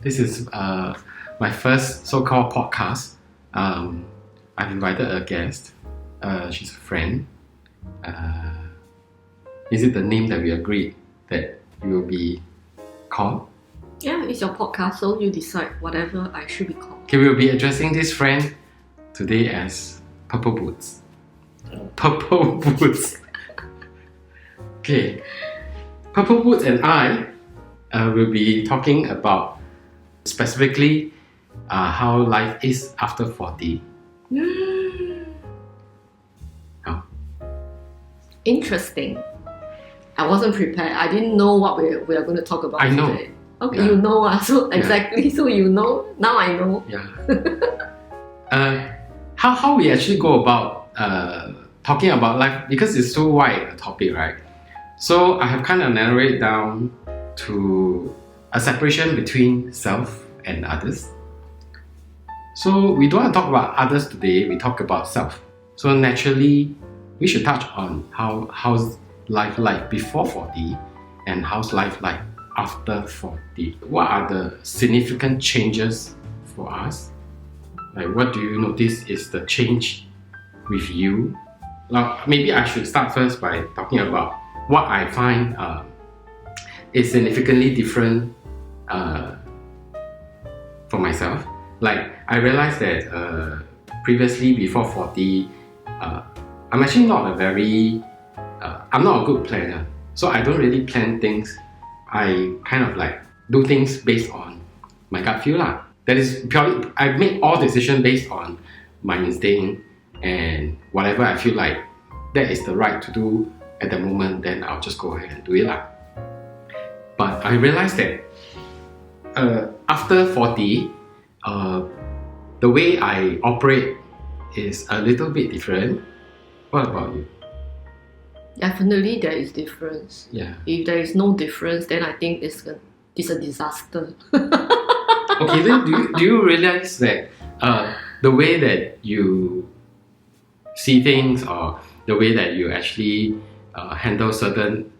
This is my first so-called podcast. I've invited a guest. She's a friend. Is it the name that we agreed that you will be called? Yeah, it's your podcast, so you decide whatever I should be called. Okay, we'll be addressing this friend today as Purple Boots. Purple Boots. Okay, Purple Boots and I will be talking about specifically how life is after 40. How? Interesting. I wasn't prepared. I didn't know what we are going to talk about I know. today. Okay, yeah. You know, so exactly. Yeah. So you know. Now I know. Yeah. How we actually go about talking about life, because it's so wide a topic, right? So I have kind of narrowed it down to a separation between self and others. So we don't want to talk about others today, we talk about self. So naturally, we should touch on how's life like before 40 and how's life like after 40. What are the significant changes for us? Like, what do you notice is the change with you? Now, maybe I should start first by talking about what I find is significantly different for myself. Like, I realized that previously, before 40, I'm actually not I'm not a good planner. So I don't really plan things. I kind of like do things based on my gut feel lah. That is purely, I make all decisions based on my instinct and whatever I feel like that is the right to do at the moment, then I'll just go ahead and do it lah. But I realized that after 40, the way I operate is a little bit different. What about you? Definitely there is difference. Yeah. If there is no difference, then I think it's a disaster. Okay, then do you realize that the way that you see things, or the way that you actually handle certain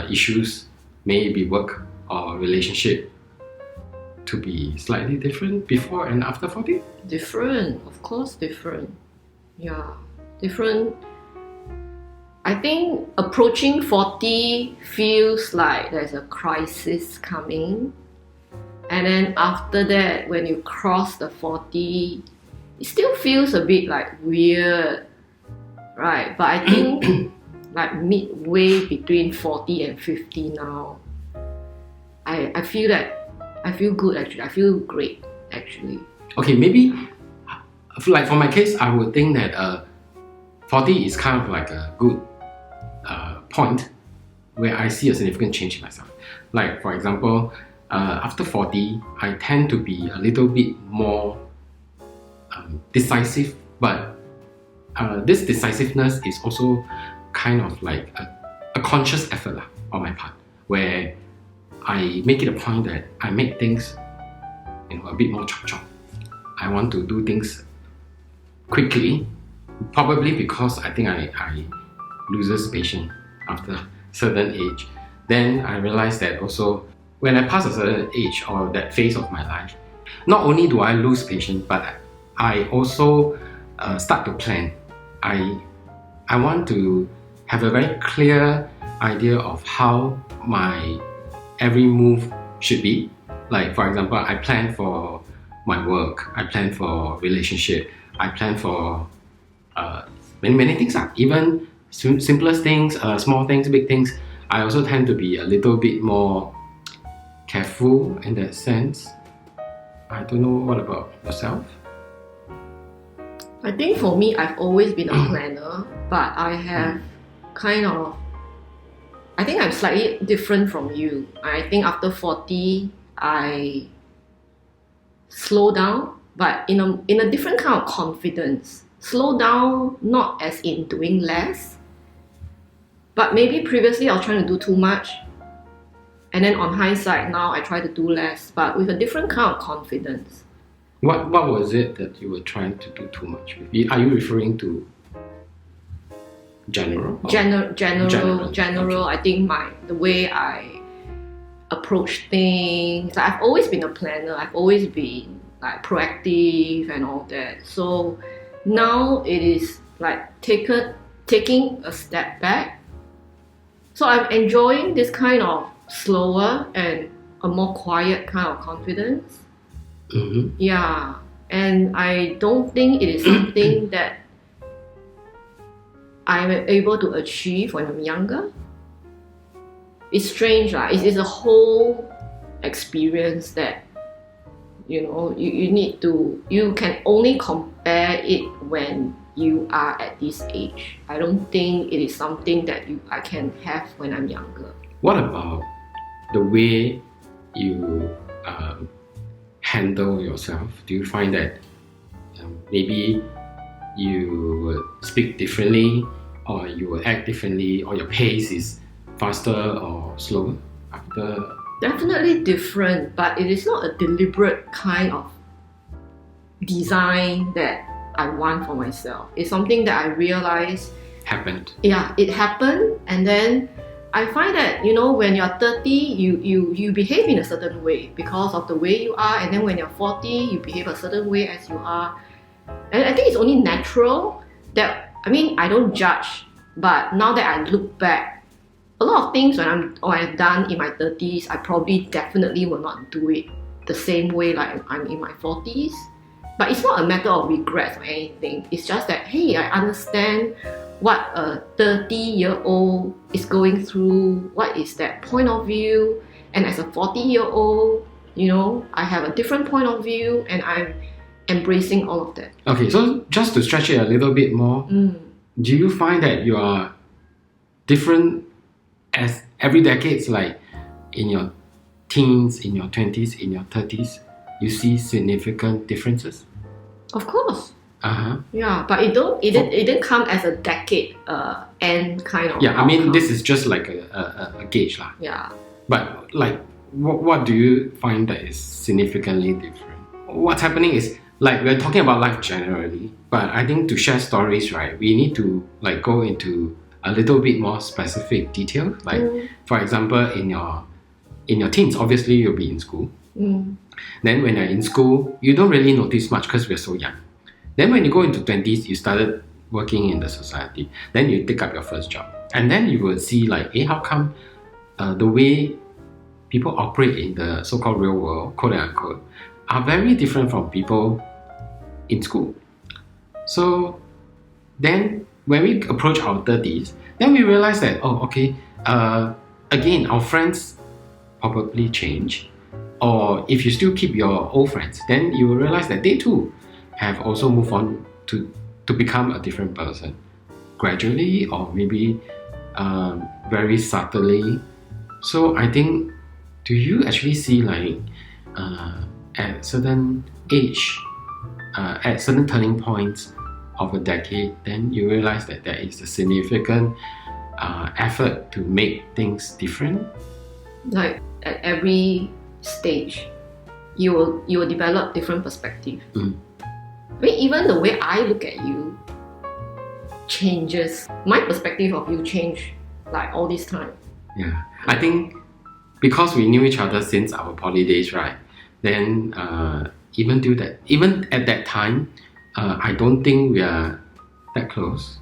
issues, may it be work or relationship, to be slightly different before and after 40? Different, of course different. Yeah, different. I think approaching 40 feels like there's a crisis coming. And then after that, when you cross the 40, it still feels a bit like weird, right? But I think like midway between 40 and 50 now, I feel good actually. I feel great actually. Okay, maybe like for my case, I would think that 40 is kind of like a good point where I see a significant change in myself. Like, for example, after 40, I tend to be a little bit more decisive, but this decisiveness is also kind of like a conscious effort on my part, where I make it a point that I make things a bit more chop. I want to do things quickly, probably because I think I loses patience after a certain age. Then I realized that also when I pass a certain age or that phase of my life, not only do I lose patience, but I also start to plan. I want to have a very clear idea of how my every move should be. Like, for example, I plan for my work, I plan for relationship, I plan for many things. Even simplest things, small things, big things. I also tend to be a little bit more careful in that sense. I don't know, what about yourself? I think for me, I've always been a planner, but I have I think I'm slightly different from you. I think after 40, I slow down, but in a different kind of confidence. Slow down, not as in doing less, but maybe previously I was trying to do too much, and then on hindsight now I try to do less, but with a different kind of confidence. What was it that you were trying to do too much with? Are you referring to general? General. Okay. I think the way I approach things. Like, I've always been a planner. I've always been like proactive and all that. So now it is like taking a step back. So I'm enjoying this kind of slower and a more quiet kind of confidence. Mm-hmm. Yeah, and I don't think it is something that I'm able to achieve when I'm younger. It's strange, like it's a whole experience that you can only compare it when you are at this age. I don't think it is something that I can have when I'm younger. What about the way you handle yourself? Do you find that maybe you will speak differently, or you will act differently, or your pace is faster or slower after? Definitely different, but it is not a deliberate kind of design that I want for myself. It's something that I realized happened. Yeah, it happened, and then I find that when you're 30, you behave in a certain way because of the way you are, and then when you're 40, you behave a certain way as you are. And I think it's only natural that I don't judge, but now that I look back, a lot of things I've done in my 30s, I probably definitely will not do it the same way like I'm in my 40s. But it's not a matter of regrets or anything. It's just that, hey, I understand what a 30-year-old is going through, what is that point of view, and as a 40-year-old, I have a different point of view, and I'm embracing all of that. Okay, so just to stretch it a little bit more, do you find that you are different as every decade, like in your teens, in your 20s, in your 30s, you see significant differences? Of course. Uh-huh. Yeah, but it didn't come as a decade end kind of. Yeah, outcome. This is just like a gauge lah. Yeah. But like, what do you find that is significantly different? What's happening is, like, we're talking about life generally, but I think to share stories, right, we need to like go into a little bit more specific detail. Like, for example, in your teens, obviously you'll be in school. Then when you're in school, you don't really notice much because we're so young. Then when you go into 20s, you started working in the society. Then you take up your first job. And then you will see like, how come the way people operate in the so-called real world, quote unquote, are very different from people in school. So then when we approach our 30s, then we realize that, again, our friends probably change. Or if you still keep your old friends, then you will realize that they too have also moved on to become a different person, gradually or maybe very subtly. So I think, do you actually see like at certain age, at certain turning points of a decade, then you realize that there is a significant effort to make things different? Like at every stage, you will develop different perspective. Even the way I look at you changes. My perspective of you change like all this time. Yeah, I think because we knew each other since our poly days, right? Then even at that time, I don't think we are that close.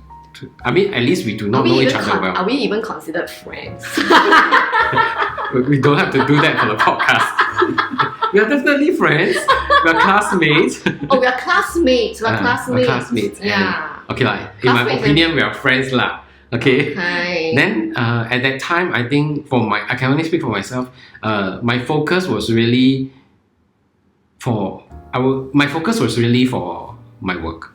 At least we do not know each other well. Are we even considered friends? We don't have to do that for the podcast. We are definitely friends. We are classmates. Oh, we are classmates. We're classmates. Yeah. Okay, like in my opinion, we are friends lah. Okay. Then at that time, I think I can only speak for myself. My focus was really for my work.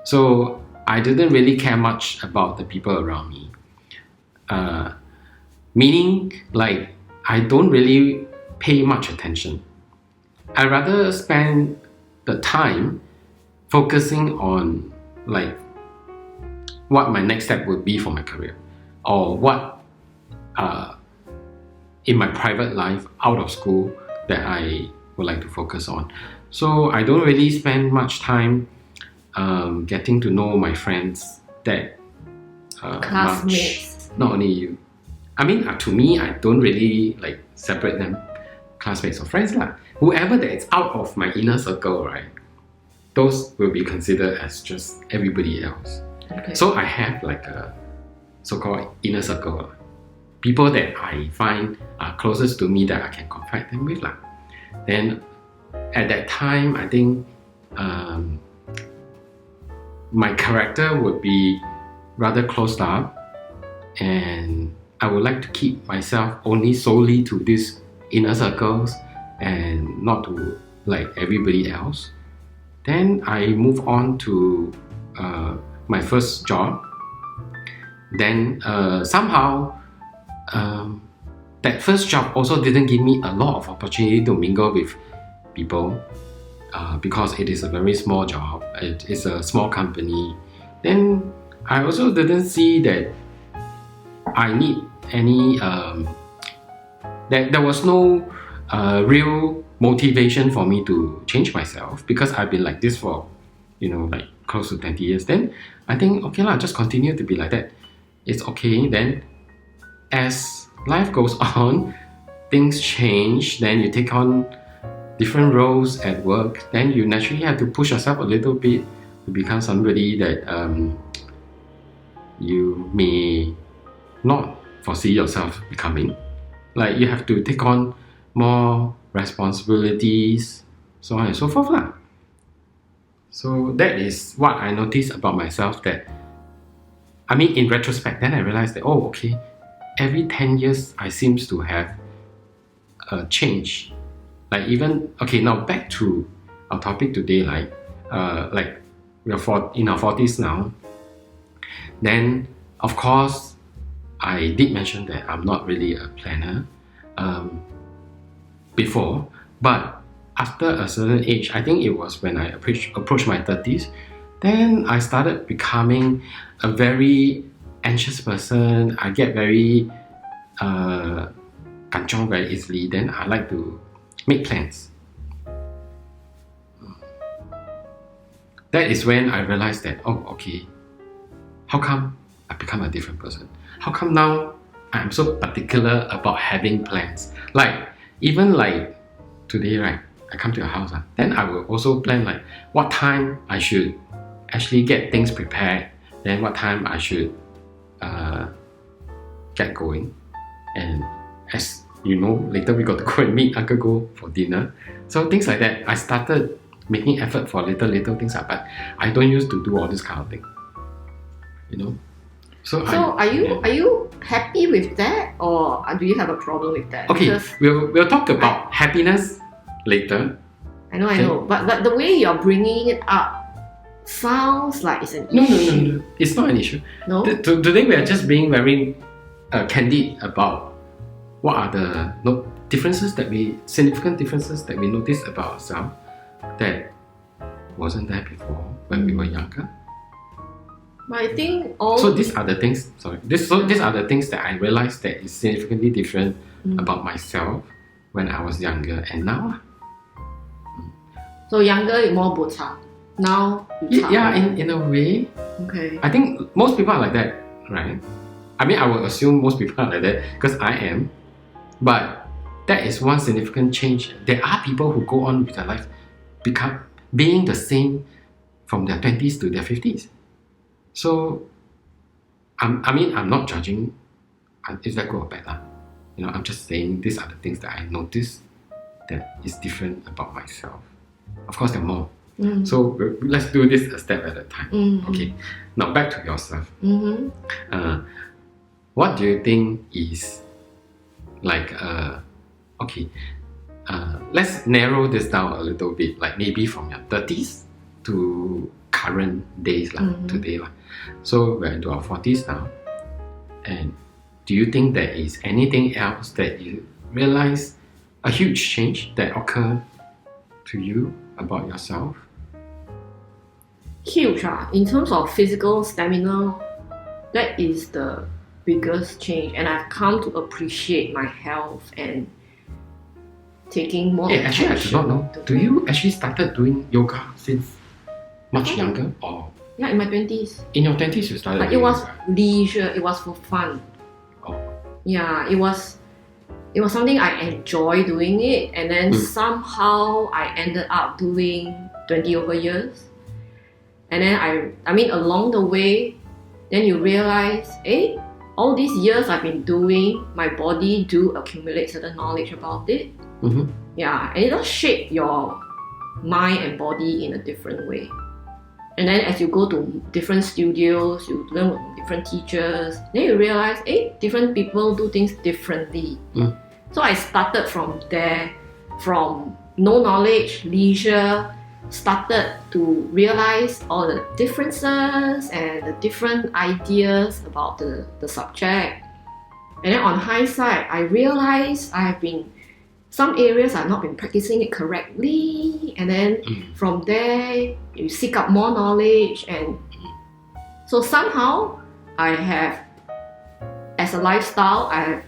So I didn't really care much about the people around me. Meaning, like, I don't really pay much attention. I rather spend the time focusing on like what my next step would be for my career, or what in my private life out of school that I would like to focus on. So I don't really spend much time getting to know my friends that classmates. Much. Not only you. I mean, to me, I don't really like separate them, classmates or friends lah. Whoever that is out of my inner circle, right? Those will be considered as just everybody else. Okay. So I have like a so-called inner circle lah. People that I find are closest to me that I can confide them with lah. Then at that time, I think my character would be rather closed up, and I would like to keep myself only solely to these inner circles and not to like everybody else. Then I move on to my first job. Then somehow that first job also didn't give me a lot of opportunity to mingle with people because it is a very small job. It is a small company. Then I also didn't see that I need any that there was no real motivation for me to change myself because I've been like this for like close to 20 years. Then I think okay lah, just continue to be like that. It's okay. Then as life goes on, things change. Then you take on different roles at work. Then you naturally have to push yourself a little bit to become somebody that you may not foresee yourself becoming. Like you have to take on more responsibilities, so on and so forth lah. So that is what I noticed about myself, that I mean in retrospect then I realized that okay, every 10 years I seems to have a change. Like even okay, now back to our topic today, like we're in our 40s now. Then of course I did mention that I'm not really a planner before, but after a certain age, I think it was when I approached my 30s, then I started becoming a very anxious person. I get very kanchong very easily. Then I like to make plans. That is when I realized that okay, how come I become a different person? How come now I'm so particular about having plans? Like even like today, right? I come to your house, then I will also plan like what time I should actually get things prepared, then what time I should get going. And as you know, later we got to go and meet Uncle Go for dinner. So things like that, I started making effort for little things, but I don't used to do all this kind of thing. So are you happy with that, or do you have a problem with that? Okay, because we'll talk about happiness later. I know, but the way you're bringing it up sounds like it's an issue. No, it's not an issue. No? Today we are just being very candid about what are the significant differences that we notice about ourselves that wasn't there before when we were younger. But I think So these are the things. These are the things that I realized that is significantly different about myself when I was younger and now. So younger, you're more bota. Now, yeah, in a way. Okay. I think most people are like that, right? I mean, I would assume most people are like that because I am. But that is one significant change. There are people who go on with their life being the same from their 20s to their 50s. So, I'm not judging if that good or bad. I'm just saying these are the things that I noticed that is different about myself. Of course, there are more. So let's do this a step at a time. Okay. Now back to yourself. What do you think is like let's narrow this down a little bit, like maybe from your 30s to current days today. So we're into our 40s now. And do you think there is anything else that you realize, a huge change that occurred to you about yourself? Huge, in terms of physical stamina, that is the biggest change, and I've come to appreciate my health and taking more Actually, I do not know. Do you actually started doing yoga since much younger, or? Yeah, in my 20s. In your 20s you started. But it was leisure, it was for fun. Oh. Yeah, it was something I enjoy doing it, and then somehow I ended up doing 20 over years. And then I mean along the way, then you realize, all these years I've been doing, my body do accumulate certain knowledge about it. Yeah, and it does shape your mind and body in a different way. And then as you go to different studios, you learn from different teachers, then you realize, different people do things differently. So I started from there, from no knowledge, leisure, started to realize all the differences and the different ideas about the subject. And then on hindsight, I realized some areas I've not been practicing it correctly, and then from there you seek out more knowledge, and so somehow I have, as a lifestyle, I have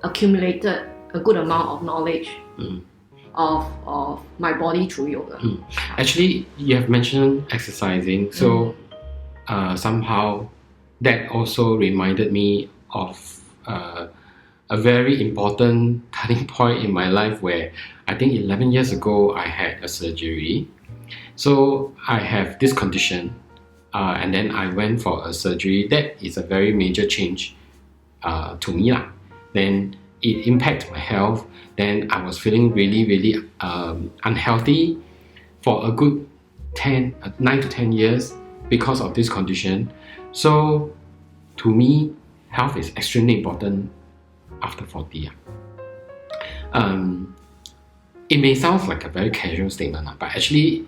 accumulated a good amount of knowledge of my body through yoga. Actually, you have mentioned exercising, so somehow that also reminded me of a very important turning point in my life, where I think 11 years ago I had a surgery. So I have this condition, and then I went for a surgery. That is a very major change to me. Then it impacted my health. Then I was feeling really, really unhealthy for a good 9 to 10 years because of this condition. So to me, health is extremely important after 40. It may sound like a very casual statement, but actually,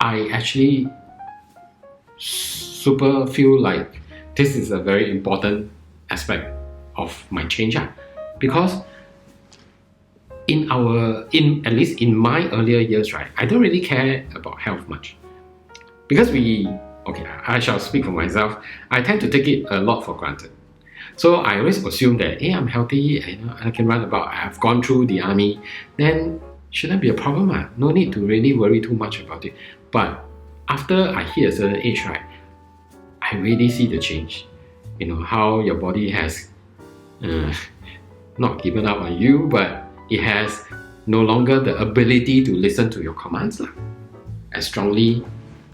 I super feel like this is a very important aspect of my change, because at least in my earlier years, right, I don't really care about health much, because I shall speak for myself. I tend to take it a lot for granted. So I always assume that, I'm healthy, I can run about, I have gone through the army, then shouldn't be a problem. No need to really worry too much about it. But after I hit a certain age, right, I really see the change. How your body has not given up on you, but it has no longer the ability to listen to your commands as strongly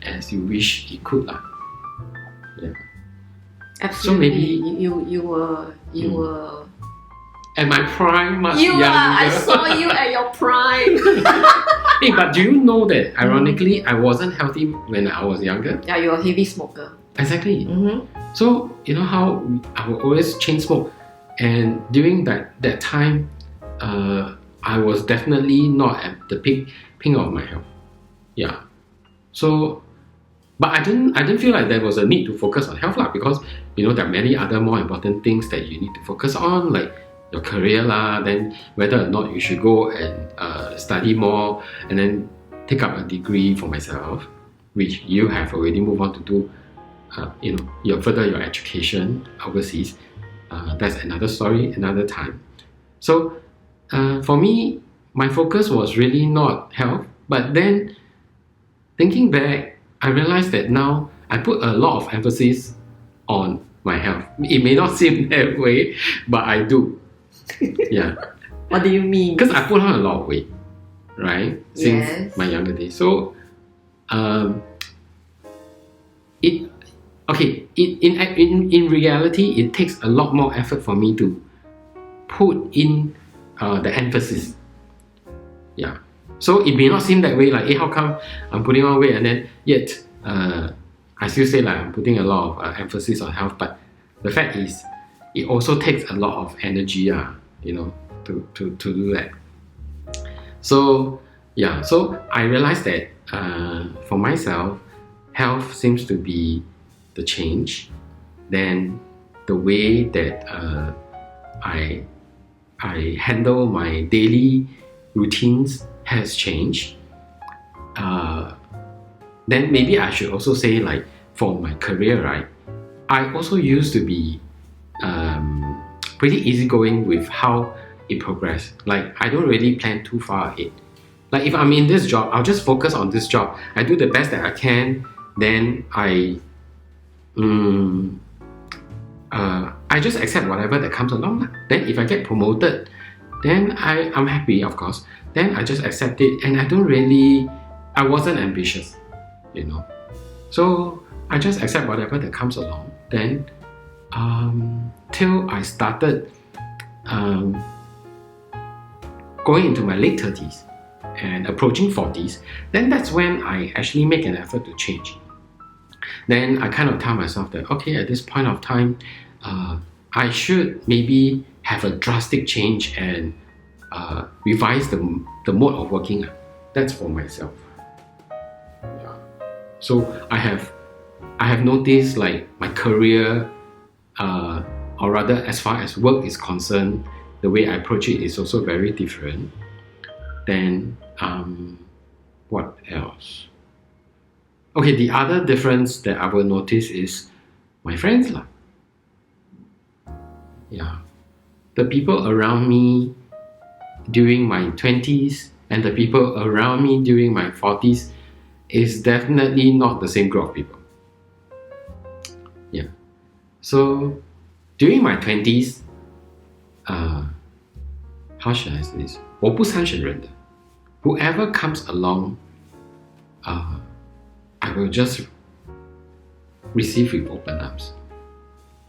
as you wish it could. Yeah. Absolutely. So maybe you were at my prime, much you younger. I saw you at your prime. Hey, but do you know that ironically I wasn't healthy when I was younger? Yeah, you're a heavy smoker. Exactly. So you know how I would always chain smoke, and during that time, I was definitely not at the peak of my health. Yeah. So, but I didn't feel like there was a need to focus on health because there are many other more important things that you need to focus on, like your career then whether or not you should go and study more and then take up a degree for myself, which you have already moved on to do. Further your education overseas. That's another story, another time. So for me, my focus was really not health. But then, thinking back, I realized that now I put a lot of emphasis on my health. It may not seem that way, but I do. Yeah. What do you mean? Because I put on a lot of weight, right? Since my younger days. So, in reality, it takes a lot more effort for me to put in the emphasis. Yeah. So it may not seem that way, like, how come I'm putting on weight and then yet I still say like I'm putting a lot of emphasis on health, but the fact is it also takes a lot of energy, to do that. So yeah, so I realized that for myself, health seems to be the change. Then the way that I handle my daily routines has changed. Then maybe I should also say, like, for my career, right, I also used to be pretty easygoing with how it progressed. Like, I don't really plan too far ahead. Like, if I'm in this job, I'll just focus on this job. I do the best that I can. Then I I just accept whatever that comes along. Then if I get promoted, then I'm happy, of course. Then I just accept it, and I wasn't ambitious, So I just accept whatever that comes along. Then till I started going into my late 30s and approaching 40s, then that's when I actually make an effort to change. Then I kind of tell myself that, okay, at this point of time, I should maybe have a drastic change and revise the mode of working. That's for myself. Yeah. So I have noticed like my career, or rather as far as work is concerned, the way I approach it is also very different. Then what else? Okay, the other difference that I will notice is my friends lah. Yeah. The people around me during my 20s and the people around me during my 40s is definitely not the same group of people. Yeah. So during my 20s, how should I say this? 我不筛选人的. Whoever comes along, I will just receive with open arms.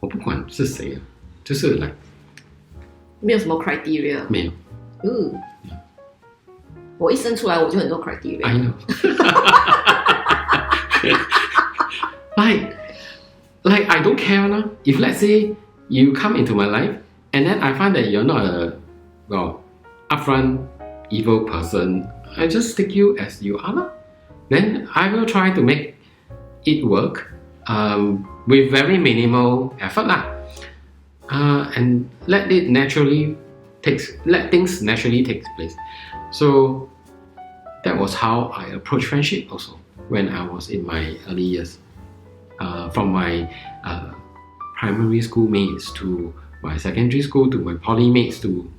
我不管是谁啊，就是 like 没有什么 criteria。没有。我一生出来我就很多 criteria。I know. like I don't care now. If let's say you come into my life and then I find that you're not a upfront evil person, I just take you as you are now. Then I will try to make it work with very minimal effort lah. And let things naturally take place. So that was how I approached friendship also when I was in my early years. From my primary school mates to my secondary school to my poly mates to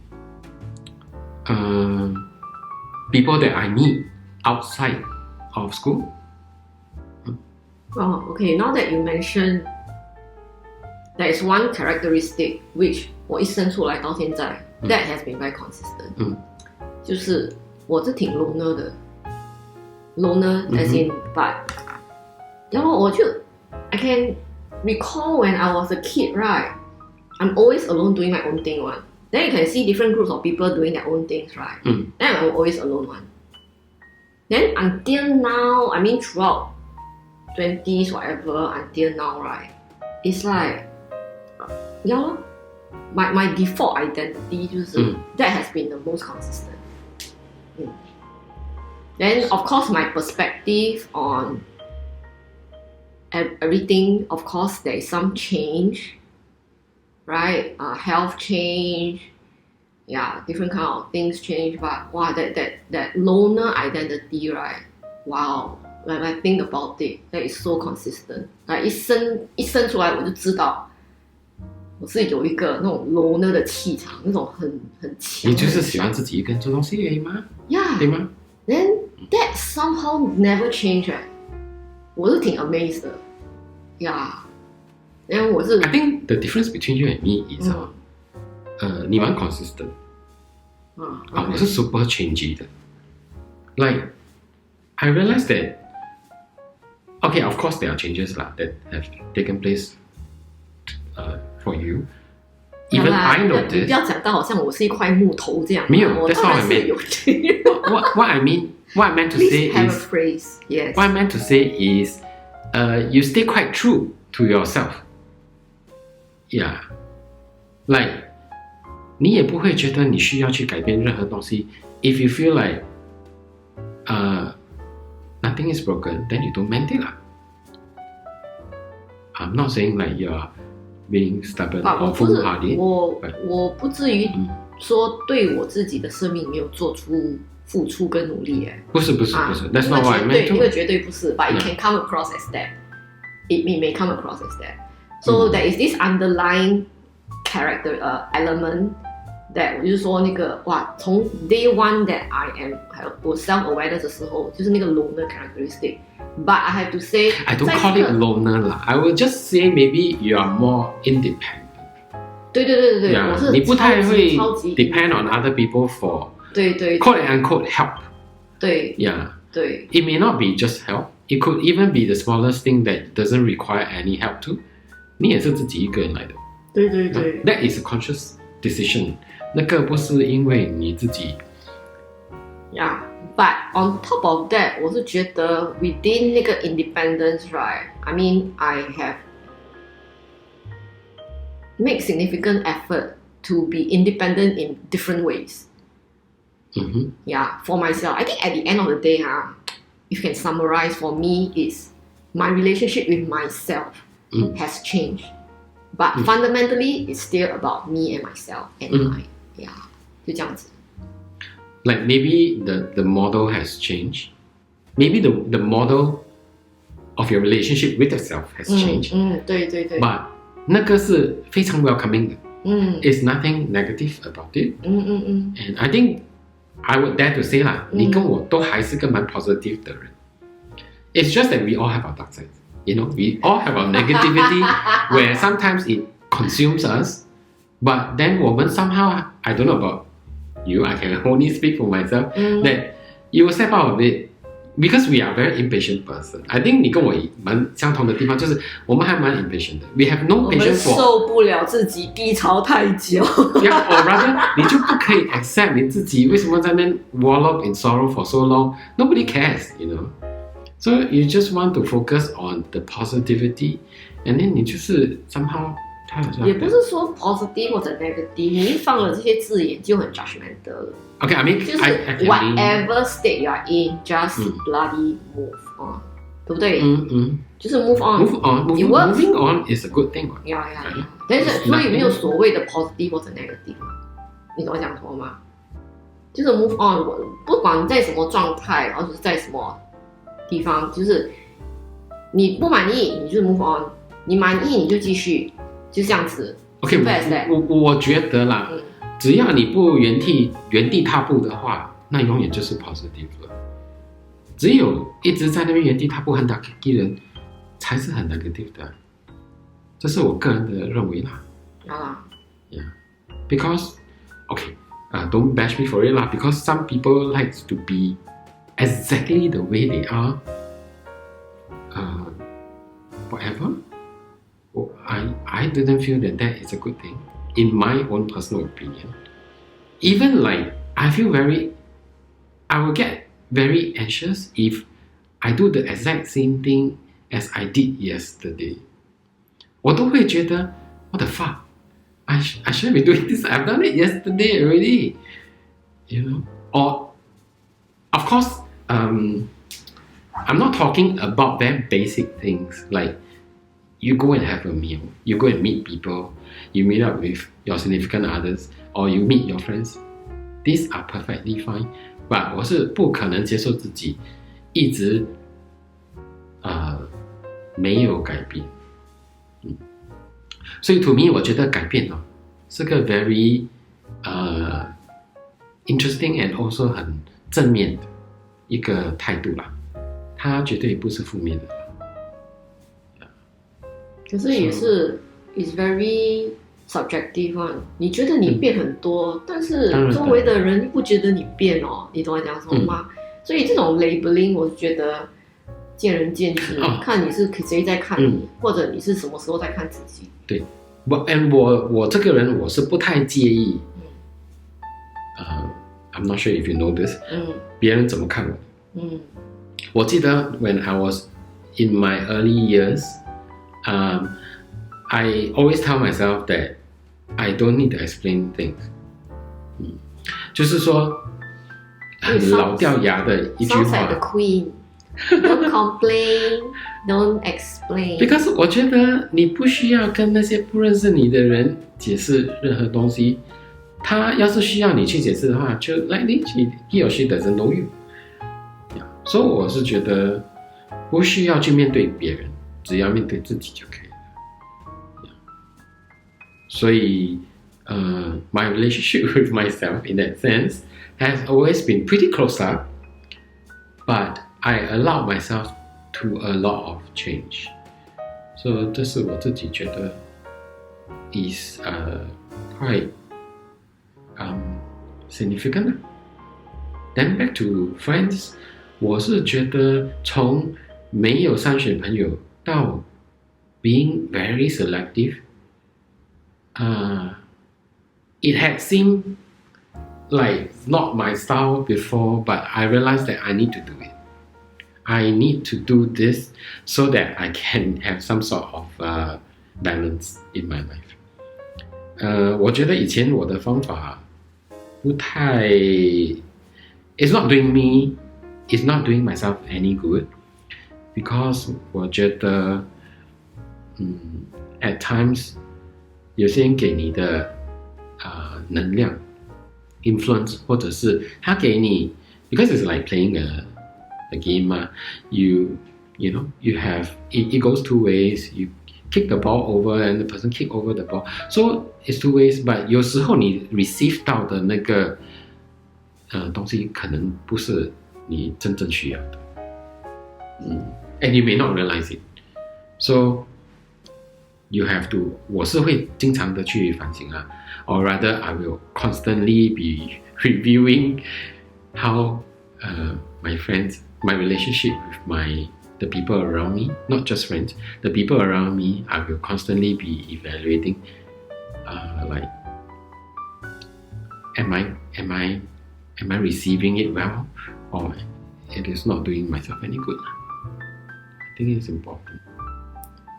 people that I meet outside of school. Oh, okay. Now that you mentioned, there is one characteristic which 我一生出来到现在 that has been very consistent. 就是我是挺 loner 的 ，loner as in but 然后我就 I can recall when I was a kid, right? I'm always alone doing my own thing one. Then you can see different groups of people doing their own things, right? Then I'm always alone one. Then until now, I mean throughout 20s, whatever, until now, right? It's like, my default identity 就是 that has been the most consistent. Then of course my perspective on everything, of course there is some change, right? Health change, different kind of things change. But wow, that loner identity, right? Wow, when I think about it, that is so consistent. Like 一生出来我就知道，我是有一个那种 loner 的气场，那种很强。你就是喜欢自己一个人做东西而已吗？ Yeah. 对吗？ Then that somehow never changed. 我是挺 amazed 的。Yeah. Then 我是 I think the difference between you and me is 你蛮 consistent. okay. 我是 super changey 的。Like I realized that okay, of course there are changes that have taken place for you. Even I noticed. 你不要讲到好像我是一块木头这样。没有 that's what I meant. What I meant to say Please have is a phrase. Yes. what I meant to say is you stay quite true to yourself. Yeah. Like 你也不会觉得你需要去改变任何东西。If you feel like nothing is broken, then you don't mend it lah. I'm not saying like you're being stubborn or foolhardy. 我不至于说对我自己的生命没有做出付出跟努力哎。不是 That's not what I meant to. 那个绝对不是 But it can come across as that. It may come across as that. So there is this underlying character element that 我就是说那个哇，从 day one that I am 我 self awareness 的时候，就是那个 loner characteristic. But I have to say, I don't call it loner lah. I will just say maybe you are more independent. 对，我是你不太会超级 depend on other people for 对 quote and unquote help. 对 Yeah. 对 It may not be just help. It could even be the smallest thing that doesn't require any help too. 你也是自己一个人来的。对 That is a conscious decision. 那个不是因为你自己。Yeah, but on top of that, 我是觉得 within 那个 independence, right? I mean, I have made significant effort to be independent in different ways. Yeah, for myself. I think at the end of the day, if you can summarize for me, is my relationship with myself has changed. But fundamentally, it's still about me and myself and I. Yeah, 就这样子。Like maybe the model has changed. Maybe the model of your relationship with yourself has changed. 对 But 那个是非常 welcoming 的。There's nothing negative about it. And I think I would dare to say 啦，你跟我都还是个蛮 positive 的人。It's just that we all have our dark sides. You know, we all have our negativity where sometimes it consumes us. But then 我们 somehow, I don't know about you, I can only speak for myself, that you will step out of it because we are very impatient person. I think 你跟我蛮相同的地方就是我们还蛮 impatient 的。We have no 我们 patience for 受不了自己低潮太久。yeah, or rather 你就不可以 accept 你自己为什么在那边 wallow in sorrow for so long. Nobody cares, you know. So you just want to focus on the positivity, and then 你就是 somehow 也不是说 positive 或者 negative， 你一放了这些字眼就很 judgmental 了。Okay, I mean, 就是 I can whatever state you are in, just bloody move on， 对不对？就是 move on。 Move on. Moving on is a good thing. Yeah. 但是所以没有所谓的 positive 或者 negative， 你懂我讲什么吗？就是 move on， 不管你在什么状态，或者是在什么地方，就是你不满意，你就是 move on， 你满意你就继续。就这样子 ，OK， 我觉得啦，只要你不原地踏步的话，那永远就是 positive 了。只有一直在那边原地踏步很打击人，才是很 negative 的。这是我个人的认为啦。Yeah, because okay, don't bash me for it 啦。Because some people like to be exactly the way they are, whatever. I didn't feel that is a good thing, in my own personal opinion. Even like, I will get very anxious if I do the exact same thing as I did yesterday. 我都会觉得 what the fuck? I shouldn't be doing this. I've done it yesterday already. You know? Or, of course, I'm not talking about very basic things like you go and have a meal, you go and meet people, you meet up with your significant others, or you meet your friends. These are perfectly fine. But 我是不可能接受自己一直没有改变。所以 to me 我觉得改变是个 very interesting and also 很正面的一个态度啦，它绝对不是负面的。可是也是 is very subjective one。你觉得你变很多，但是周围的人不觉得你变哦，你懂我讲什么吗？所以这种 labeling 我觉得见仁见智，看你是谁在看你，或者你是什么时候在看自己。对，我这个人我是不太介意，I'm not sure if you know this，别人怎么看我。我记得 when I was in my early years。I always tell myself that I don't need to explain things. 就是说很老掉牙的一句话。Sounds like the queen. Don't complain, don't explain. Because 我觉得你不需要跟那些不认识你的人解释任何东西。他要是需要你去解释的话，就 likely he or she doesn't know you. 所以我是觉得不需要去面对别人，只要面对自己就可以了。所以my relationship with myself in that sense has always been pretty close up, but I allowed myself to a lot of change. So 这是我自己觉得 is quite significant. Then back to friends, 我是觉得从没有筛选朋友到 being very selective, it had seemed like not my style before, but I realized that I need to do it. I need to do this so that I can have some sort of balance in my life. 我觉得以前我的方法不太 it's not doing myself any good, because 我觉得at times 有些人给你的能量 influence 或者是他给你 because it's like playing a game 嘛 you know you have it goes two ways, you kick the ball over and the person kick over the ball, so it's two ways, but 有时候你 receive 到的那个东西可能不是你真正需要的and you may not realize it, so you have to 我是会经常的去反省啊 or rather I will constantly be reviewing how my friends, my relationship with the people around me, not just friends, the people around me, I will constantly be evaluating like am I receiving it well, or it is not doing myself any good. I think it's important.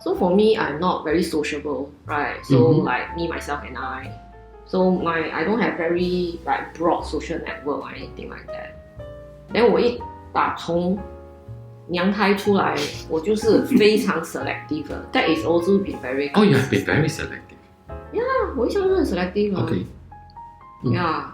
So for me, I'm not very sociable, right? So like me, myself, and I. So I don't have very like broad social network or anything like that. Then 我一打从娘胎出来，我就是非常 selective. That is also been very. Oh, you have been very selective. Yeah, 我一向都很 selective. Okay. Yeah.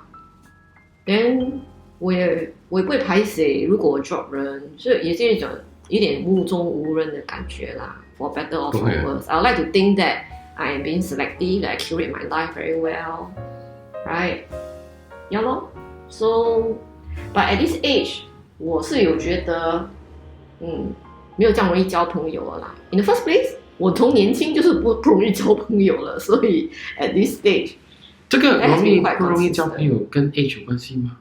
Then 我也不会排斥，如果我 drop 人，所以也是一种有点目中无人的感觉啦。For better or for worse, I would like to think that I am being selective, that I curate my life very well, right? Yeah, lor. So, but at this age, 我是有觉得，没有这样容易交朋友了啦。In the first place, 我从年轻就是不容易交朋友了，所以 at this stage, 这个不容易交朋友跟 age 有关系吗？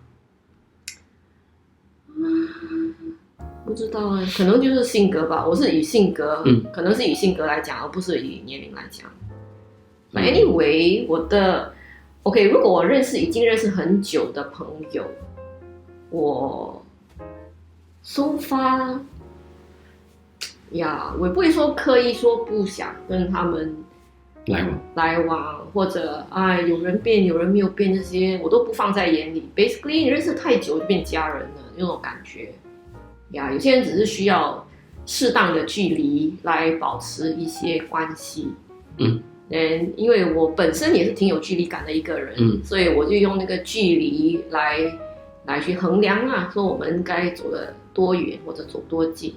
不知道哎，可能就是性格吧。我是以性格，可能是以性格来讲，而不是以年龄来讲。Anyway， 我的 OK， 如果我已经认识很久的朋友，我 so far 呀，我也不会说刻意说不想跟他们来往，或者有人变有人没有变，这些我都不放在眼里。Basically， 你认识太久就变家人了，那种感觉。呀，有些人只是需要适当的距离来保持一些关系。因为我本身也是挺有距离感的一个人，所以我就用那个距离来去衡量啊，说我们该走得多远或者走多近。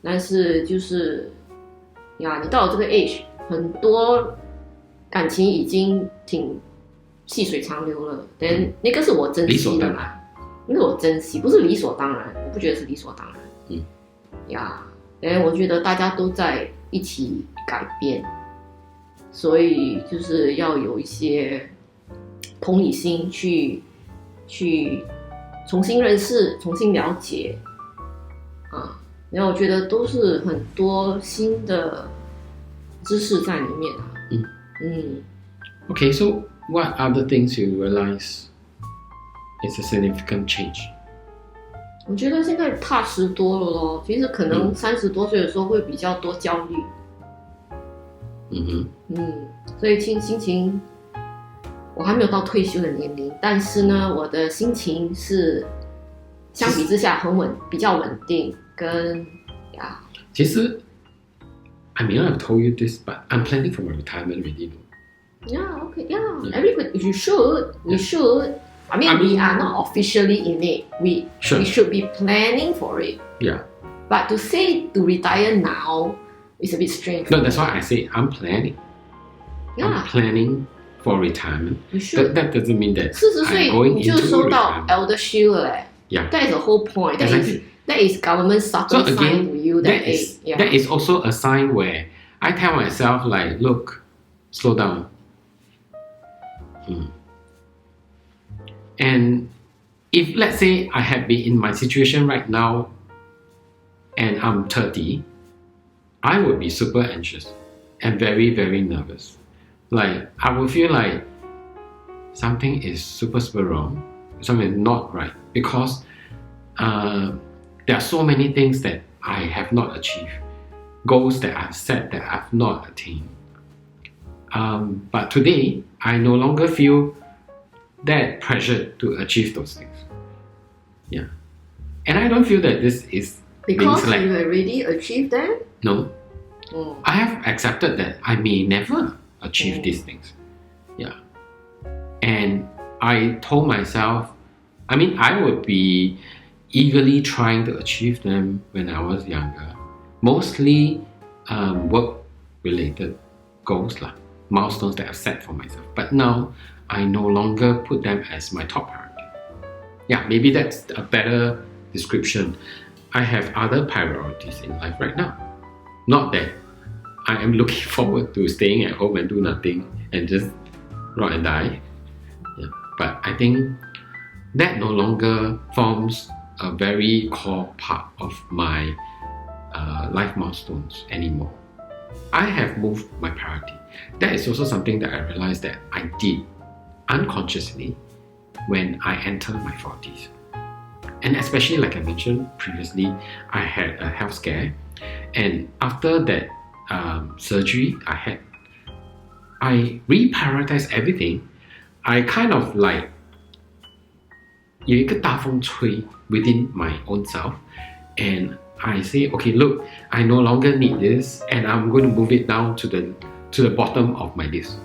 但是就是呀，你到了这个 age， 很多感情已经挺细水长流了，那个是我珍惜的嘛。那个我珍惜，不是理所当然，我不觉得是理所当然。我觉得大家都在一起改变，所以就是要有一些同理心去重新认识、重新了解然后我觉得都是很多新的知识在里面Okay, so what other things you realize?It's a significant change. 我觉得现在踏实多了咯，其实可能30多岁的时候会比较多焦虑。所以心情，我还没有到退休的年龄，但是呢，我的心情是相比之下比较稳定，跟其实 I may not have told you this, but I'm planning for my retirement already. Yeah, okay, yeah. Everybody, we should.I mean, we are not officially in it. We should be planning for it. Yeah. But to say to retire now is a bit strange. No, that's why I say I'm planning. Yeah. I'm planning for retirement. You should. That doesn't mean that 40岁 你就收到 Elder Shield 了嘞。Yeah. That is the whole point. That is government subtle sign to you that is also a sign where I tell myself like, look, slow down. And if let's say I had been in my situation right now and I'm 30, I would be super anxious and very, very nervous. Like, I would feel like something is super wrong, something is not right, because there are so many things that I have not achieved, goals that I've set that I've not attained. But today, I no longer feel that pressure to achieve those things. Yeah. And I don't feel that this is because you already achieved them? No. I have accepted that I may never achieve these things. Yeah. And I told myself, I would be eagerly trying to achieve them when I was younger. Mostly work-related goals, milestones that I've set for myself. But now, I no longer put them as my top priority. Yeah, maybe that's a better description. I have other priorities in life right now. Not that I am looking forward to staying at home and do nothing and just rot and die. Yeah. But I think that no longer forms a very core part of my life milestones anymore. I have moved my priority. That is also something that I realized that I did unconsciously when I entered my 40s. And especially, like I mentioned previously, I had a health scare, and after that surgery I reprioritized everything. I kind of like 有一个大风吹 within my own self, and I say, okay, look, I no longer need this, and I'm going to move it down to the bottom of my list.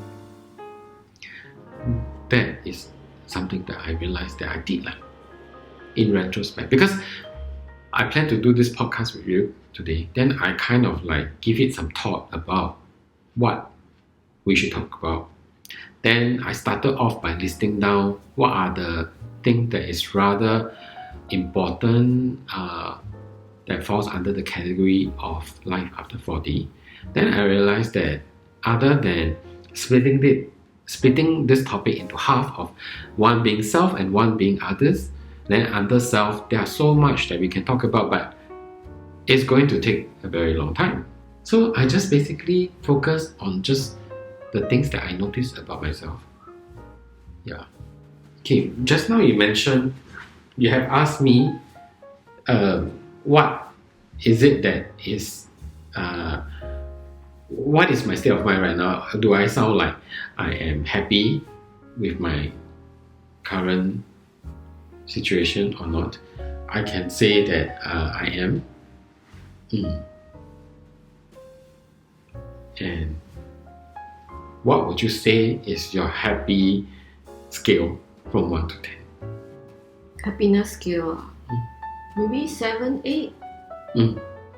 That is something that I realized that I did in retrospect, because I plan to do this podcast with you today. Then I kind of give it some thought about what we should talk about. Then I started off by listing down what are the things that is rather important that falls under the category of life after 40. Then I realized that other than splitting this topic into half of one being self and one being others, then under self, there are so much that we can talk about, but it's going to take a very long time. So I just basically focus on just the things that I noticed about myself. Yeah. Okay, just now you mentioned, you have asked me what is it that is what is my state of mind right now? Do I sound like I am happy with my current situation or not? I can say that I am. And what would you say is your happy scale from 1 to 10? Happiness scale? Maybe 7, 8.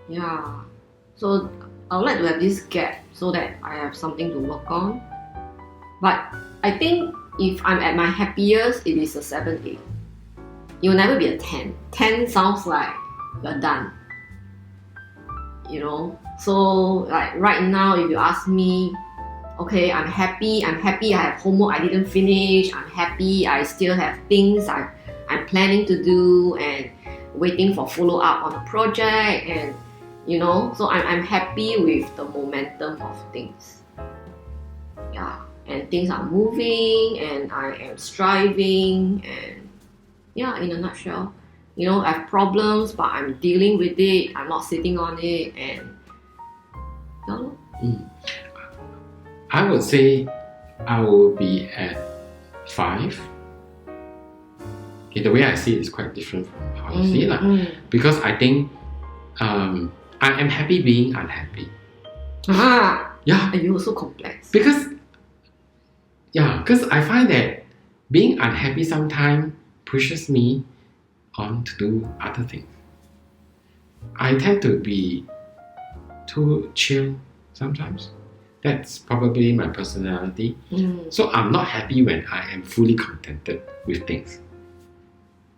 Yeah. So I would like to have this gap so that I have something to work on. But I think if I'm at my happiest, it is a 7, 8. It will never be a 10. 10 sounds like you're done. So right now, if you ask me, okay, I'm happy I have homework I didn't finish, I'm happy I still have things I'm planning to do and waiting for follow-up on a project, and so I'm happy with the momentum of things. Yeah, and things are moving and I am striving, and yeah, in a nutshell, I have problems but I'm dealing with it, I'm not sitting on it, and I would say I will be at 5. Okay, the way I see it is quite different from how you see it. Because I think I am happy being unhappy. Yeah. And you're so complex. Because I find that being unhappy sometimes pushes me on to do other things. I tend to be too chill sometimes. That's probably my personality. So I'm not happy when I am fully contented with things.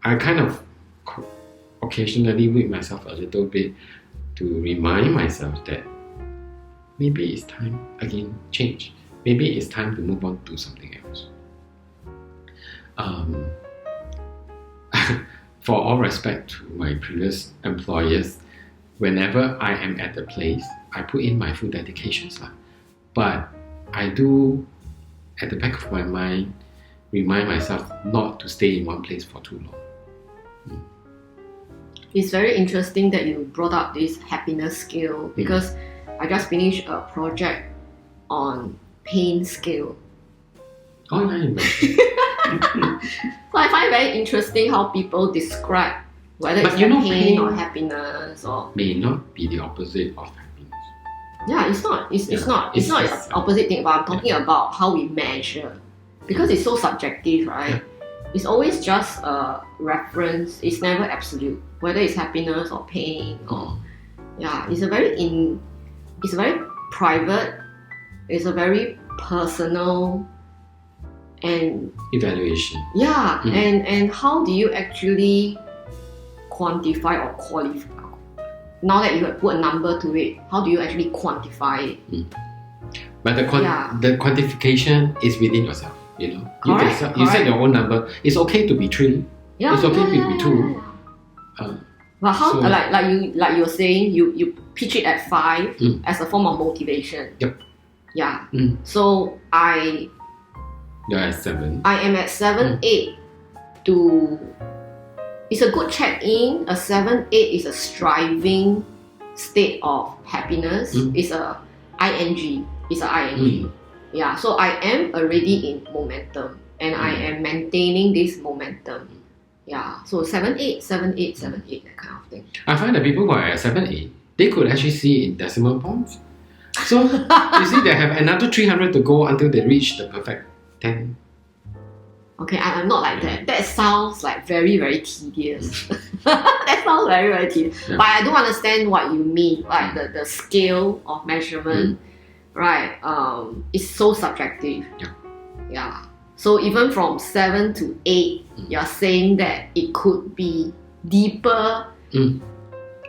I kind of occasionally whip myself a little bit to remind myself that maybe it's time again change. Maybe it's time to move on to something else. For all respect to my previous employers, whenever I am at the place, I put in my full dedications. But I do, at the back of my mind, remind myself not to stay in one place for too long. It's very interesting that you brought up this happiness scale because I just finished a project on pain scale. Oh, yeah. So I find it very interesting how people describe whether it's pain or happiness or may not be the opposite of happiness. Yeah, it's not. It's not the opposite thing. But I'm talking about how we measure because it's so subjective, right? Yeah. It's always just a reference. It's never absolute. Whether it's happiness or pain or it's a very private. It's a very personal and evaluation. Yeah, and how do you actually quantify or qualify? Now that you have put a number to it, how do you actually quantify it? But the quantification is within yourself. Correct, you set your own number. It's okay to be 3. It's okay to be 2. But how, like you were saying, you pitch it at 5 as a form of motivation. Yep. Yeah. So you're at 7. I am at 7, 8. It's a good check-in. A 7, 8 is a striving state of happiness. It's a ing. It's a ing. Yeah. So I am already in momentum, and I am maintaining this momentum. Yeah. So 7, 8, 7, 8, 7, 8, that kind of thing. I find that people who are at 7, 8, they could actually see in decimal points. So you see, they have another 300 to go until they reach the perfect 10. Okay, I'm not like that. That sounds like very, very tedious. That sounds very, very tedious. Yeah. But I do understand what you mean. Like the scale of measurement, right? It's so subjective. Yeah. So even from 7 to 8, you're saying that it could be deeper.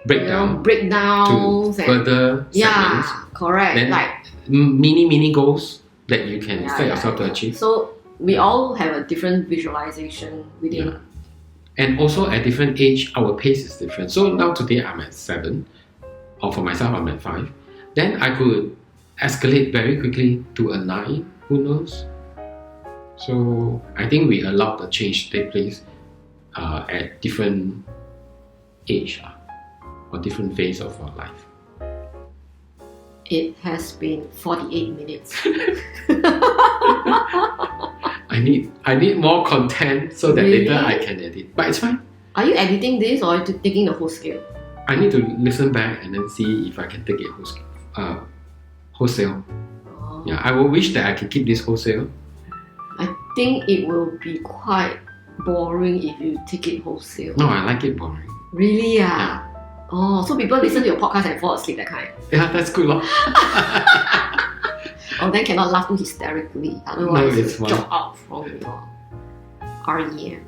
Breakdowns to further segments. Yeah, correct. Then like mini goals that you can set yourself to achieve. So we all have a different visualization within. And also at different age, our pace is different. So now today I'm at 7, or for myself I'm at 5. Then I could escalate very quickly to a 9. Who knows? So I think we allow the change to take place at different age or different phase of our life. It has been 48 minutes. I need more content so that later I can edit. But it's fine. Are you editing this or are you taking the whole scale? I need to listen back and then see if I can take it wholesale. Oh. Yeah, I will wish that I can keep this wholesale. I think it will be quite boring if you take it wholesale. No, I like it boring. Really? Yeah. Oh, so people listen to your podcast and fall asleep, that kind? Yeah, that's good. Oh, then cannot laugh too hysterically. Otherwise, drop out from your REM.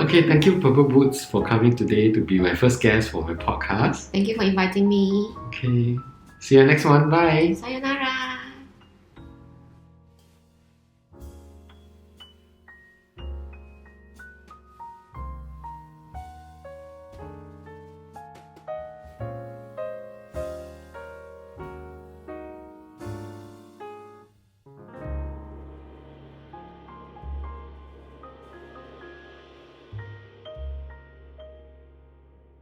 Okay, thank you, Purple Boots, for coming today to be my first guest for my podcast. Thank you for inviting me. Okay, see you next one. Bye. Sayonara.